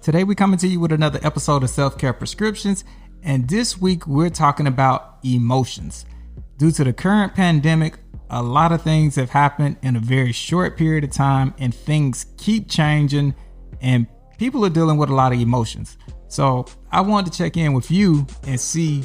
Today we're coming to you with another episode of Self-Care Prescriptions, and this week we're talking about emotions. Due to the current pandemic, a lot of things have happened in a very short period of time, and things keep changing, and people are dealing with a lot of emotions. So I wanted to check in with you and see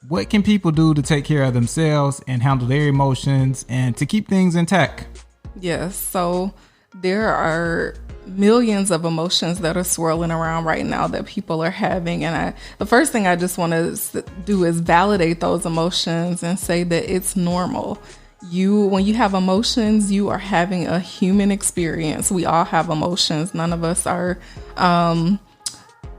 what can people do to take care of themselves and handle their emotions and to keep things intact. Yes, so there are millions of emotions that are swirling around right now that people are having. And the first thing I just want to do is validate those emotions and say that it's normal. When you have emotions, you are having a human experience. We all have emotions. None of us are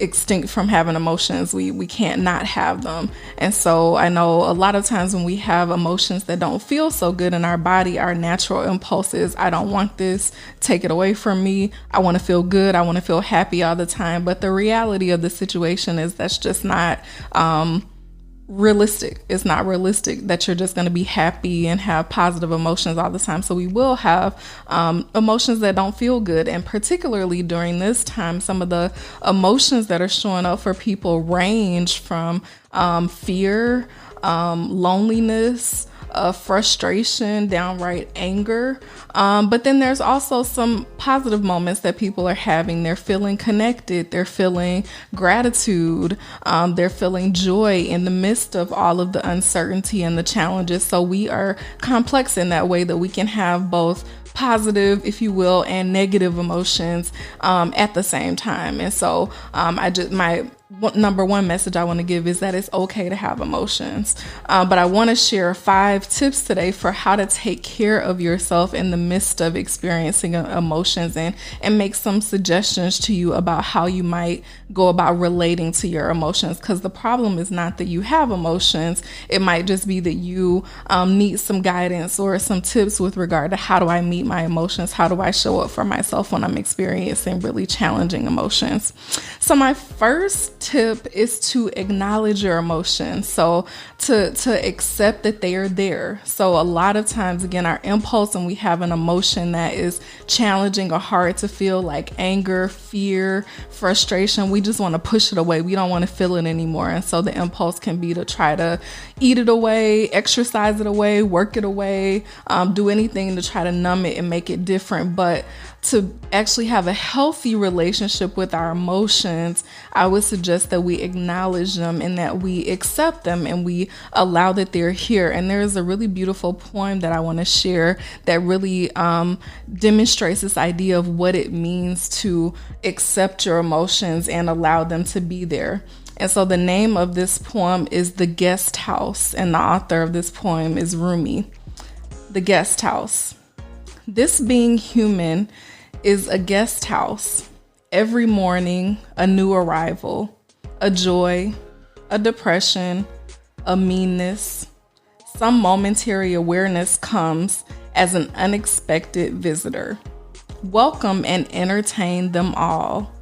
extinct from having emotions. We can't not have them. And so I know a lot of times when we have emotions that don't feel so good in our body, our natural impulse is, I don't want this, take it away from me. I want to feel good. I want to feel happy all the time. But the reality of the situation is that's just not realistic. It's not realistic that you're just going to be happy and have positive emotions all the time. So we will have emotions that don't feel good. And particularly during this time, some of the emotions that are showing up for people range from fear, loneliness, frustration, downright anger. But then there's also some positive moments that people are having. They're feeling connected. They're feeling gratitude. They're feeling joy in the midst of all of the uncertainty and the challenges. So we are complex in that way that we can have both positive, if you will, and negative emotions at the same time. And so my number one message I want to give is that it's okay to have emotions. But I want to share 5 tips today for how to take care of yourself in the midst of experiencing emotions and make some suggestions to you about how you might go about relating to your emotions. Because the problem is not that you have emotions. It might just be that you need some guidance or some tips with regard to how do I meet my emotions? How do I show up for myself when I'm experiencing really challenging emotions? So my first tip is to acknowledge your emotions. So to accept that they are there. So a lot of times, again, our impulse when we have an emotion that is challenging or hard to feel, like anger, fear, frustration, we just want to push it away. We don't want to feel it anymore. And so the impulse can be to try to eat it away, exercise it away, work it away, do anything to try to numb it and make it different. But to actually have a healthy relationship with our emotions, I would suggest that we acknowledge them and that we accept them and we allow that they're here. And there is a really beautiful poem that I want to share that really demonstrates this idea of what it means to accept your emotions and allow them to be there. And so the name of this poem is The Guest House, and the author of this poem is Rumi. The Guest House. This being human is a guest house. Every morning, a new arrival, a joy, a depression, a meanness. Some momentary awareness comes as an unexpected visitor. Welcome and entertain them all.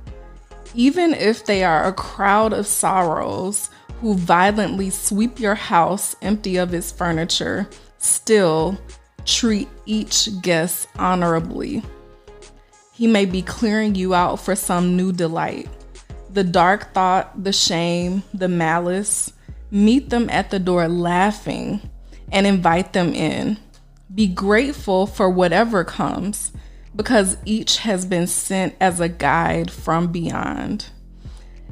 Even if they are a crowd of sorrows who violently sweep your house empty of its furniture, still treat each guest honorably. He may be clearing you out for some new delight. The dark thought, the shame, the malice, meet them at the door laughing and invite them in. Be grateful for whatever comes, because each has been sent as a guide from beyond.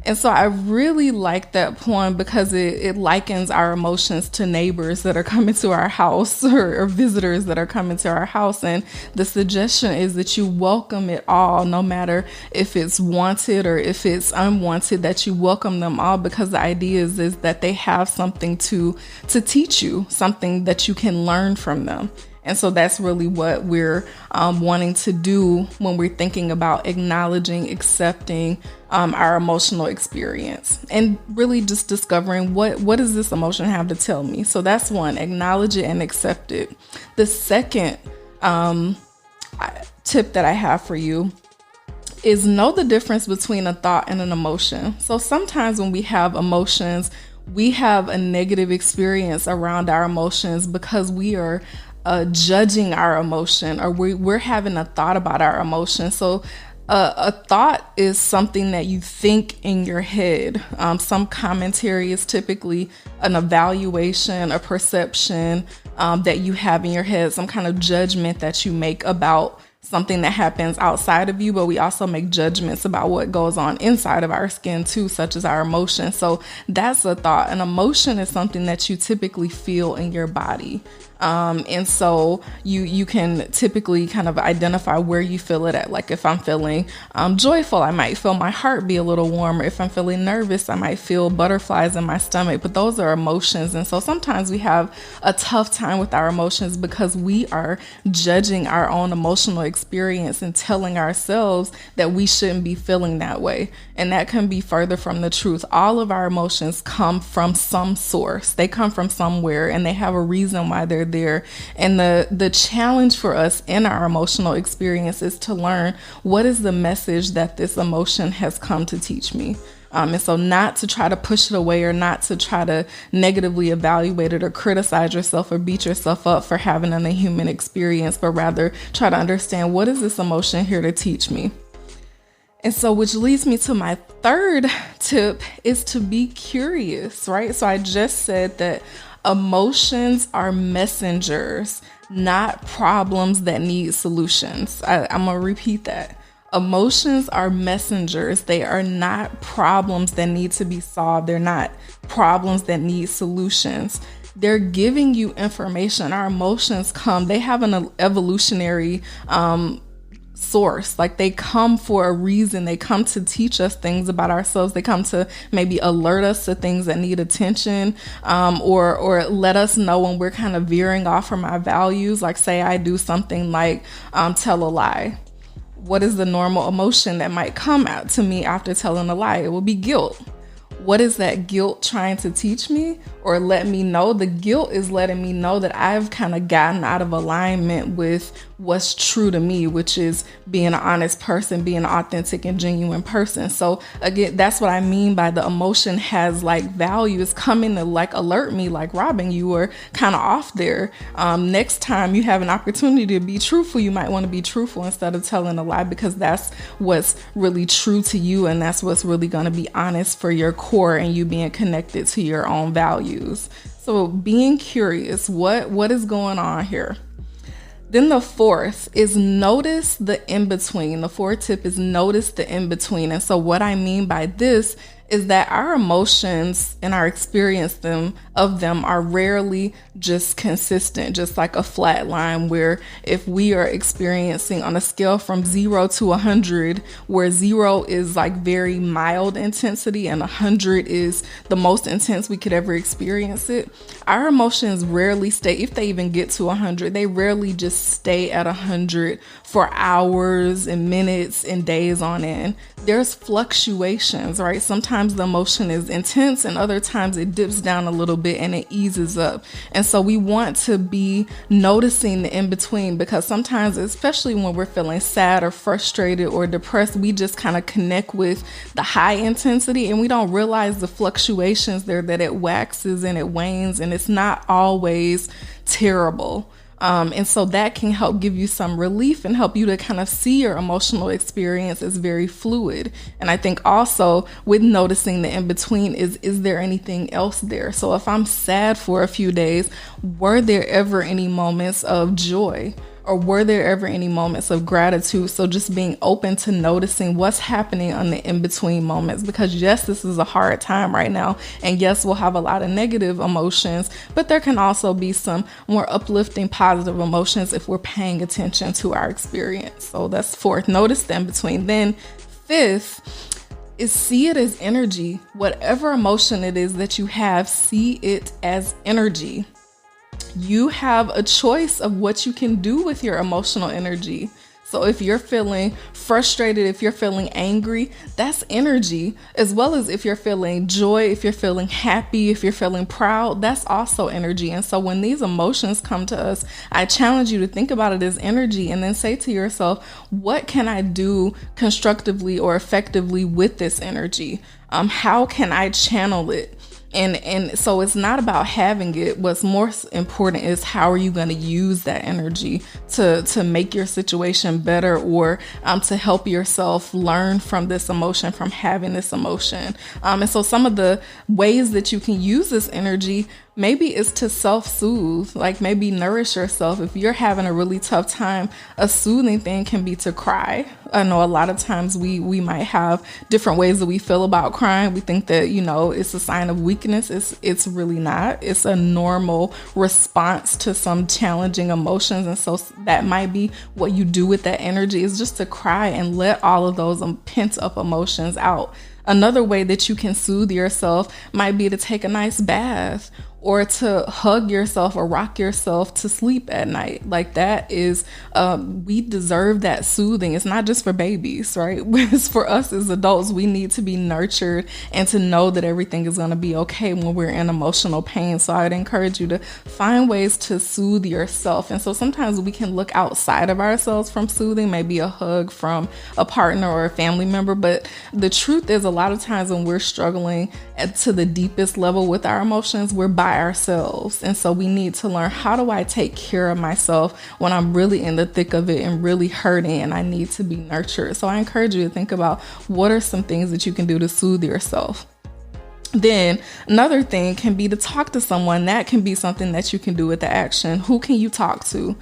And so I really like that poem because it likens our emotions to neighbors that are coming to our house or visitors that are coming to our house. And the suggestion is that you welcome it all, no matter if it's wanted or if it's unwanted, that you welcome them all, because the idea is that they have something to teach you, something that you can learn from them. And so that's really what we're wanting to do when we're thinking about acknowledging, accepting our emotional experience, and really just discovering what does this emotion have to tell me. So that's one, acknowledge it and accept it. The second tip that I have for you is know the difference between a thought and an emotion. So sometimes when we have emotions, we have a negative experience around our emotions because we are judging our emotion, or we're having a thought about our emotion. So A thought is something that you think in your head. Some commentary is typically an evaluation, a perception that you have in your head, some kind of judgment that you make about something that happens outside of you, but we also make judgments about what goes on inside of our skin too, such as our emotions. So that's a thought. An emotion is something that you typically feel in your body. And so you can typically kind of identify where you feel it at. Like if I'm feeling joyful, I might feel my heart be a little warmer. If I'm feeling nervous, I might feel butterflies in my stomach. But those are emotions. And so sometimes we have a tough time with our emotions because we are judging our own emotional experience and telling ourselves that we shouldn't be feeling that way. And that can be further from the truth. All of our emotions come from some source. They come from somewhere, and they have a reason why they're there. And the challenge for us in our emotional experience is to learn, what is the message that this emotion has come to teach me? And so not to try to push it away, or not to try to negatively evaluate it or criticize yourself or beat yourself up for having a human experience, but rather try to understand, what is this emotion here to teach me? And so, which leads me to my third tip, is to be curious, right? So I just said that emotions are messengers, not problems that need solutions. I'm going to repeat that. Emotions are messengers. They are not problems that need to be solved. They're not problems that need solutions. They're giving you information. Our emotions they have an evolutionary source. Like, they come for a reason. They come to teach us things about ourselves. They come to maybe alert us to things that need attention, or let us know when we're kind of veering off from our values. Like, say I do something like tell a lie. What is the normal emotion that might come out to me after telling a lie? It will be guilt. What is that guilt trying to teach me or let me know? The guilt is letting me know that I've kind of gotten out of alignment with what's true to me, which is being an honest person, being an authentic and genuine person. So again, that's what I mean by the emotion has like value. It's coming to like alert me, like, Robin, you were kind of off there. Next time you have an opportunity to be truthful, you might want to be truthful instead of telling a lie, because that's what's really true to you. And that's what's really going to be honest for your core and you being connected to your own values. So being curious, what is going on here? Then the fourth is notice the in-between. The fourth tip is notice the in-between. And so what I mean by this is that our emotions and our experience of them are rarely just consistent, just like a flat line, where if we are experiencing on a scale from 0 to 100, where 0 is like very mild intensity and 100 is the most intense we could ever experience it, our emotions rarely stay, if they even get to 100, they rarely just stay at 100 for hours and minutes and days on end. There's fluctuations, right? Sometimes the emotion is intense and other times it dips down a little bit and it eases up. And so we want to be noticing the in-between, because sometimes, especially when we're feeling sad or frustrated or depressed, we just kind of connect with the high intensity and we don't realize the fluctuations there, that it waxes and it wanes and it's not always terrible. And so that can help give you some relief and help you to kind of see your emotional experience as very fluid. And I think also with noticing the in-between is there anything else there? So if I'm sad for a few days, were there ever any moments of joy? Or were there ever any moments of gratitude? So just being open to noticing what's happening on the in-between moments, because yes, this is a hard time right now. And yes, we'll have a lot of negative emotions, but there can also be some more uplifting, positive emotions if we're paying attention to our experience. So that's fourth, notice the in-between. Then fifth is see it as energy. Whatever emotion it is that you have, see it as energy. You have a choice of what you can do with your emotional energy. So if you're feeling frustrated, if you're feeling angry, that's energy, as well as if you're feeling joy, if you're feeling happy, if you're feeling proud, that's also energy. And so when these emotions come to us, I challenge you to think about it as energy and then say to yourself, what can I do constructively or effectively with this energy? How can I channel it And so it's not about having it. What's more important is how are you going to use that energy to make your situation better, or to help yourself learn from this emotion, from having this emotion. And so some of the ways that you can use this energy maybe is to self-soothe, like maybe nourish yourself. If you're having a really tough time, a soothing thing can be to cry. I know a lot of times we might have different ways that we feel about crying. We think that, it's a sign of weakness. It's really not. It's a normal response to some challenging emotions. And so that might be what you do with that energy, is just to cry and let all of those pent up emotions out. Another way that you can soothe yourself might be to take a nice bath, or to hug yourself or rock yourself to sleep at night. Like that is, we deserve that soothing. It's not just for babies, right? It's for us as adults. We need to be nurtured and to know that everything is going to be okay when we're in emotional pain. So I'd encourage you to find ways to soothe yourself. And so sometimes we can look outside of ourselves from soothing, maybe a hug from a partner or a family member. But the truth is, a lot of times when we're struggling to the deepest level with our emotions, we're by ourselves. And so we need to learn, how do I take care of myself when I'm really in the thick of it and really hurting and I need to be nurtured? So I encourage you to think about, what are some things that you can do to soothe yourself? Then another thing can be to talk to someone. That can be something that you can do with the action. Who can you talk to?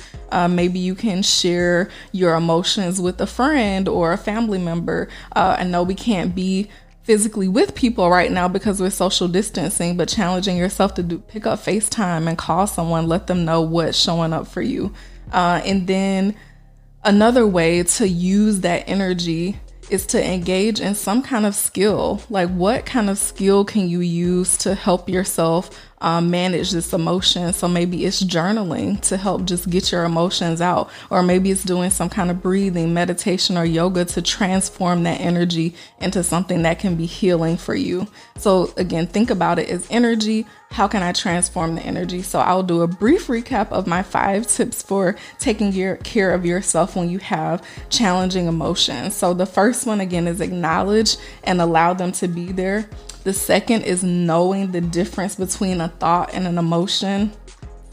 Maybe you can share your emotions with a friend or a family member. I know we can't be physically with people right now because we're social distancing, but challenging yourself to pick up FaceTime and call someone, let them know what's showing up for you. And then another way to use that energy is to engage in some kind of skill. Like, what kind of skill can you use to help yourself manage this emotion? So maybe it's journaling to help just get your emotions out, or maybe it's doing some kind of breathing, meditation, or yoga to transform that energy into something that can be healing for you. So again, think about it as energy. How can I transform the energy? So I'll do a brief recap of my 5 tips for taking care of yourself when you have challenging emotions. So the first one, again, is acknowledge and allow them to be there. The second is knowing the difference between a thought and an emotion.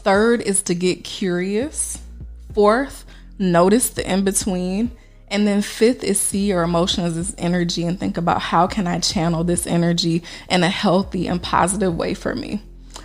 Third is to get curious. Fourth, notice the in-between. And then fifth is see your emotions as energy and think about, how can I channel this energy in a healthy and positive way for me?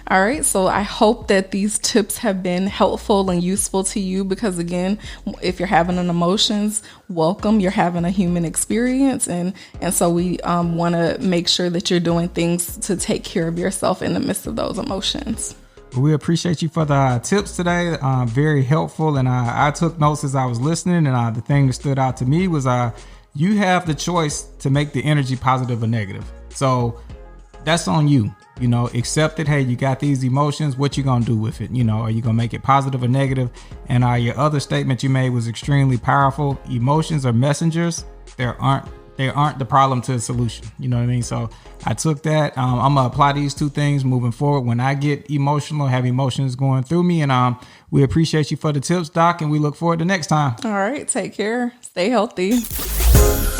All right, so I hope that these tips have been helpful and useful to you, because again, if you're having an emotions, welcome, you're having a human experience. And so we want to make sure that you're doing things to take care of yourself in the midst of those emotions. We appreciate you for the tips today. Very helpful. And I took notes as I was listening. And the thing that stood out to me was you have the choice to make the energy positive or negative. So that's on you. Accept it. Hey, you got these emotions. What you going to do with it? Are you going to make it positive or negative? And your other statement you made was extremely powerful. Emotions are messengers. They aren't the problem to the solution. You know what I mean? So I took that. I'm going to apply these 2 things moving forward. When I get emotional, have emotions going through me. And we appreciate you for the tips, Doc, and we look forward to next time. All right. Take care. Stay healthy.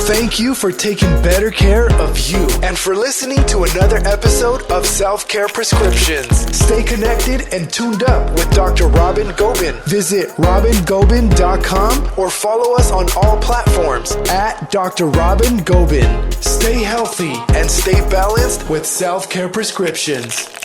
Thank you for taking better care of you and for listening to another episode of Self-Care Prescriptions. Stay connected and tuned up with Dr. Robin Gobin. Visit robingobin.com or follow us on all platforms at Dr. Robin Gobin. Stay healthy and stay balanced with Self-Care Prescriptions.